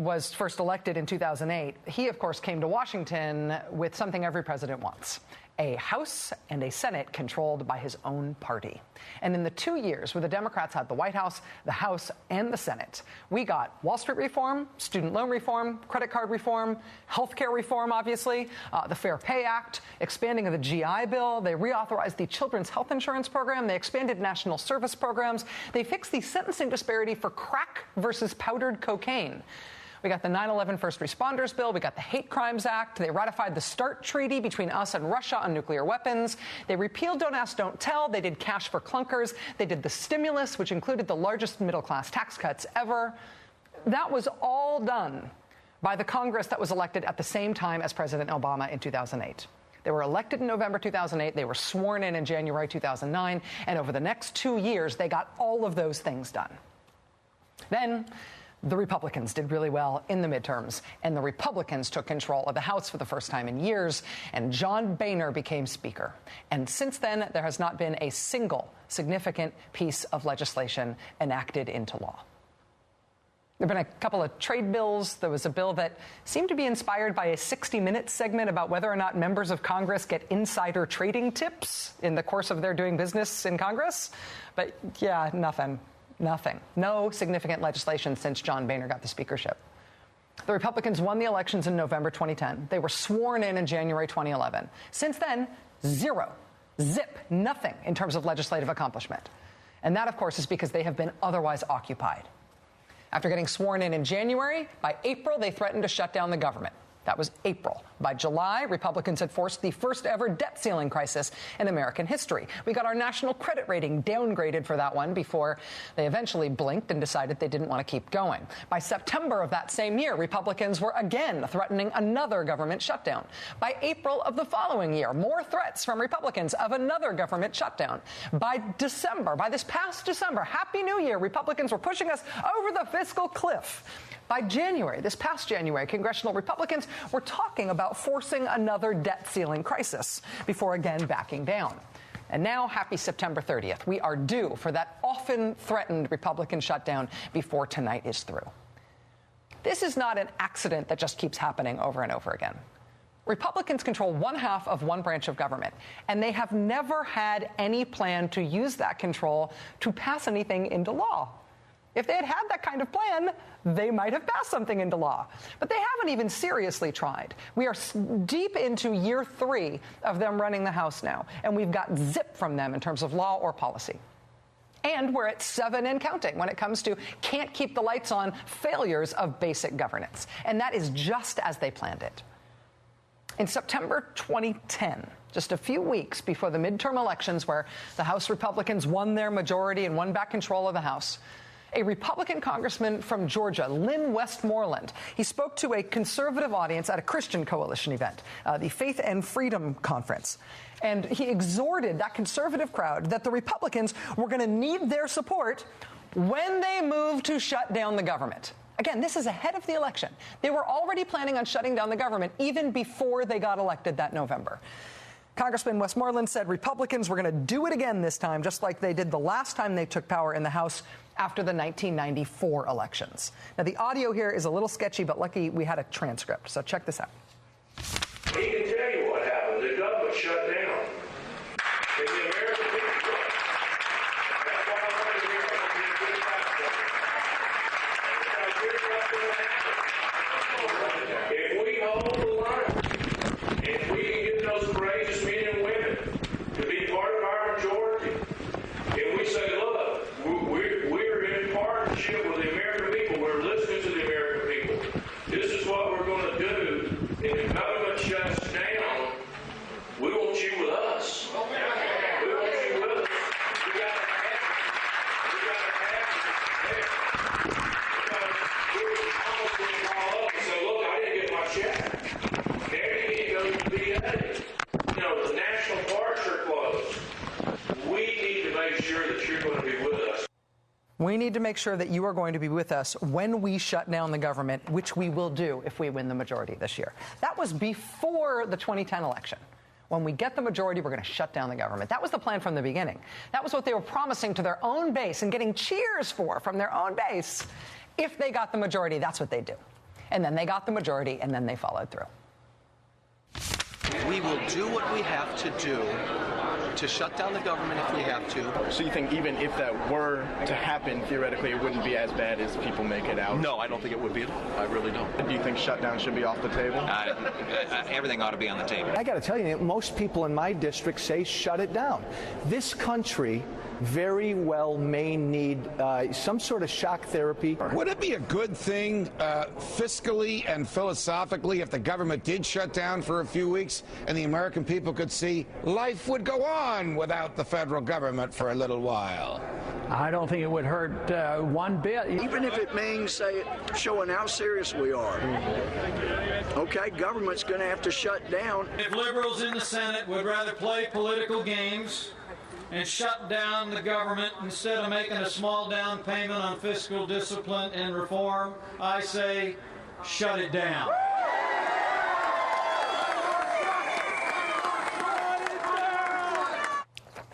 was first elected in 2008, he, of course, came to Washington with something every president wants: a House and a Senate controlled by his own party. And in the 2 years where the Democrats had the White House, the House, and the Senate, we got Wall Street reform, student loan reform, credit card reform, health care reform, obviously, the Fair Pay Act, expanding of the GI Bill. They reauthorized the Children's Health Insurance Program. They expanded national service programs. They fixed the sentencing disparity for crack versus powdered cocaine. We got the 9/11 First Responders Bill. We got the Hate Crimes Act. They ratified the START Treaty between us and Russia on nuclear weapons. They repealed Don't Ask, Don't Tell. They did cash for clunkers. They did the stimulus, which included the largest middle-class tax cuts ever. That was all done by the Congress that was elected at the same time as President Obama in 2008. They were elected in November 2008. They were sworn in January 2009. And over the next 2 years, they got all of those things done. Then the Republicans did really well in the midterms, and the Republicans took control of the House for the first time in years, and John Boehner became Speaker. And since then, there has not been a single significant piece of legislation enacted into law. There have been a couple of trade bills. There was a bill that seemed to be inspired by a 60 Minutes segment about whether or not members of Congress get insider trading tips in the course of their doing business in Congress. But yeah, nothing. No significant legislation since John Boehner got the speakership. The Republicans won the elections in November 2010. They were sworn in January 2011. Since then, zero, zip, nothing in terms of legislative accomplishment. And that, of course, is because they have been otherwise occupied. After getting sworn in January, by April, they threatened to shut down the government. That was April. By July, Republicans had forced the first ever debt ceiling crisis in American history. We got our national credit rating downgraded for that one before they eventually blinked and decided they didn't want to keep going. By September of that same year, Republicans were again threatening another government shutdown. By April of the following year, more threats from Republicans of another government shutdown. By December, by this past December, Happy New Year, Republicans were pushing us over the fiscal cliff. By January, this past January, congressional Republicans were talking about forcing another debt ceiling crisis before again backing down. And now, happy September 30th. We are due for that often threatened Republican shutdown before tonight is through. This is not an accident that just keeps happening over and over again. Republicans control one half of one branch of government, and they have never had any plan to use that control to pass anything into law. If they had had that kind of plan, they might have passed something into law. But they haven't even seriously tried. We are deep into year 3 of them running the House now, and we've got zip from them in terms of law or policy. And we're at 7 and counting when it comes to can't keep the lights on failures of basic governance. And that is just as they planned it. In September 2010, just a few weeks before the midterm elections where the House Republicans won their majority and won back control of the House, a Republican congressman from Georgia, Lynn Westmoreland, he spoke to a conservative audience at a Christian Coalition event, the Faith and Freedom Conference. And he exhorted that conservative crowd that the Republicans were going to need their support when they move to shut down the government. Again, this is ahead of the election. They were already planning on shutting down the government even before they got elected that November. Congressman Westmoreland said Republicans were going to do it again this time, just like they did the last time they took power in the House after the 1994 elections. Now, the audio here is a little sketchy, but lucky we had a transcript. So check this out. He can tell you what happened. The government shut down. And the American people. That's why I'm over here. I'm going to get back to it. Because here's what's going to happen. If we hold the line, if we can get those courageous men and women to be part of our majority, and we say, look, we're in partnership with the American people. We're listening to the American people. This is what we're going to do. If the government shuts down, we want you with us. We want you with us. We got to have it. Because we almost would call up and say, look, I didn't get my check. There you go to the VA. You know, the national parks are closed. We need to make sure that you're going to be with us. We need to make sure that you are going to be with us when we shut down the government, which we will do if we win the majority this year. That was before the 2010 election. When we get the majority, we're going to shut down the government. That was the plan from the beginning. That was what they were promising to their own base and getting cheers for from their own base. If they got the majority, that's what they'd do. And then they got the majority, and then they followed through. We will do what we have to do to shut down the government if we have to. So you think even if that were to happen, theoretically, it wouldn't be as bad as people make it out? No, I don't think it would be at all. I really don't. Do you think shutdown should be off the table? Everything ought to be on the table. I got to tell you, most people in my district say shut it down. This country very well may need some sort of shock therapy. Would it be a good thing fiscally and philosophically if the government did shut down for a few weeks and the American people could see life would go on without the federal government for a little while? I don't think it would hurt one bit. Even if it means, showing how serious we are. Okay, government's going to have to shut down. If liberals in the Senate would rather play political games and shut down the government instead of making a small down payment on fiscal discipline and reform, I say shut it down.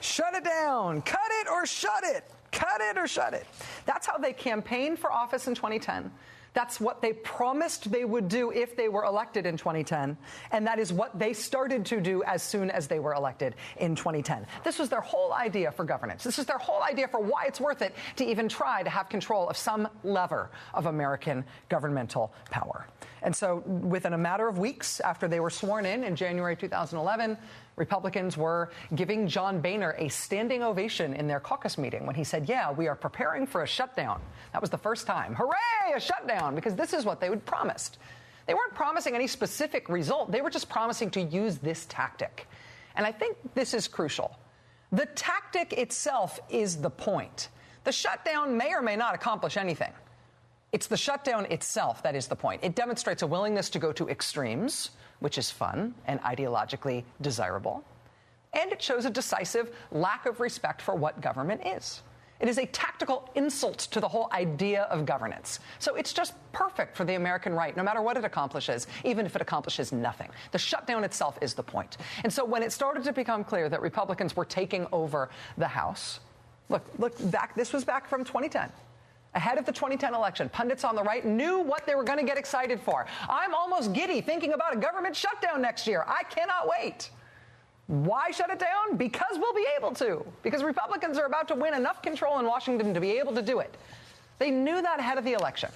Shut it down. Cut it or shut it. Cut it or shut it. That's how they campaigned for office in 2010. That's what they promised they would do if they were elected in 2010. And that is what they started to do as soon as they were elected in 2010. This was their whole idea for governance. This is their whole idea for why it's worth it to even try to have control of some lever of American governmental power. And so within a matter of weeks after they were sworn in January 2011, Republicans were giving John Boehner a standing ovation in their caucus meeting when he said, yeah, we are preparing for a shutdown. That was the first time. Hooray, a shutdown, because this is what they had promised. They weren't promising any specific result. They were just promising to use this tactic. And I think this is crucial. The tactic itself is the point. The shutdown may or may not accomplish anything. It's the shutdown itself that is the point. It demonstrates a willingness to go to extremes, which is fun and ideologically desirable. And it shows a decisive lack of respect for what government is. It is a tactical insult to the whole idea of governance. So it's just perfect for the American right, no matter what it accomplishes, even if it accomplishes nothing. The shutdown itself is the point. And so when it started to become clear that Republicans were taking over the House, look back, this was back from 2010. Ahead of the 2010 election, pundits on the right knew what they were going to get excited for. I'm almost giddy thinking about a government shutdown next year. I cannot wait. Why shut it down? Because we'll be able to. Because Republicans are about to win enough control in Washington to be able to do it. They knew that ahead of the election.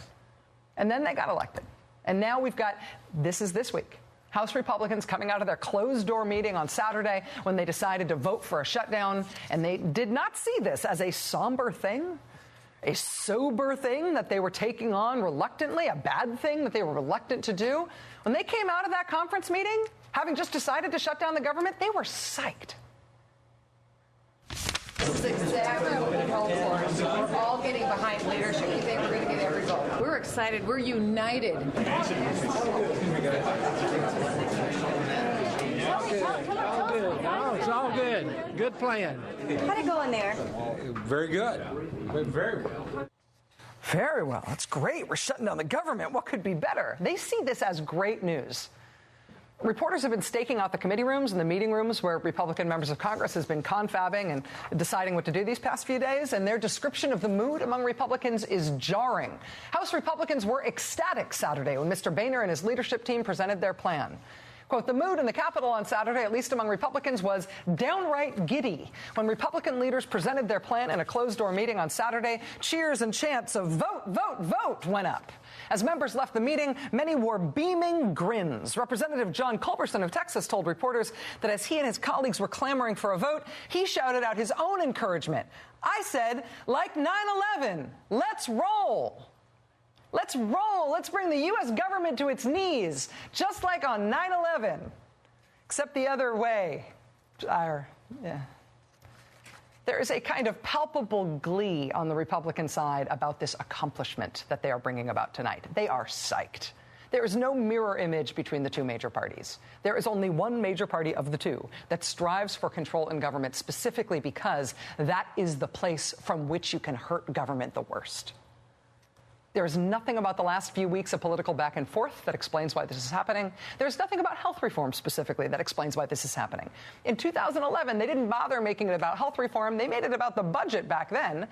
And then they got elected. And now we've got, this week, House Republicans coming out of their closed-door meeting on Saturday when they decided to vote for a shutdown. And they did not see this as a somber thing, a sober thing that they were taking on reluctantly, a bad thing that they were reluctant to do. When they came out of that conference meeting, having just decided to shut down the government, they were psyched. This is exactly what we called for. We're all getting behind leadership. We think we're going to get every vote. We're excited. We're united. It's all good. Good plan. How'd it go in there? Very good. Very well. Very well. That's great. We're shutting down the government. What could be better? They see this as great news. Reporters have been staking out the committee rooms and the meeting rooms where Republican members of Congress has been confabbing and deciding what to do these past few days, and their description of the mood among Republicans is jarring. House Republicans were ecstatic Saturday when Mr. Boehner and his leadership team presented their plan. Quote, the mood in the Capitol on Saturday, at least among Republicans, was downright giddy. When Republican leaders presented their plan in a closed-door meeting on Saturday, cheers and chants of vote, vote, vote went up. As members left the meeting, many wore beaming grins. Representative John Culberson of Texas told reporters that as he and his colleagues were clamoring for a vote, he shouted out his own encouragement. I said, like 9/11, let's roll. Let's roll. Let's bring the U.S. government to its knees, just like on 9/11, except the other way. There is a kind of palpable glee on the Republican side about this accomplishment that they are bringing about tonight. They are psyched. There is no mirror image between the two major parties. There is only one major party of the two that strives for control in government specifically because that is the place from which you can hurt government the worst. There is nothing about the last few weeks of political back and forth that explains why this is happening. There's nothing about health reform specifically that explains why this is happening. In 2011, they didn't bother making it about health reform. They made it about the budget back then.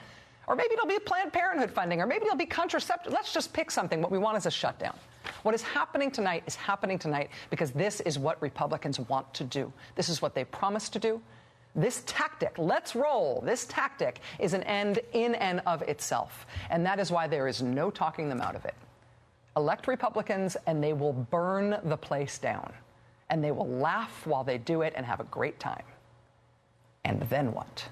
Or maybe it'll be Planned Parenthood funding, or maybe it'll be contraceptive. Let's just pick something. What we want is a shutdown. What is happening tonight because this is what Republicans want to do. This is what they promised to do. This tactic, let's roll, this tactic is an end in and of itself. And that is why there is no talking them out of it. Elect Republicans and they will burn the place down. And they will laugh while they do it and have a great time. And then what?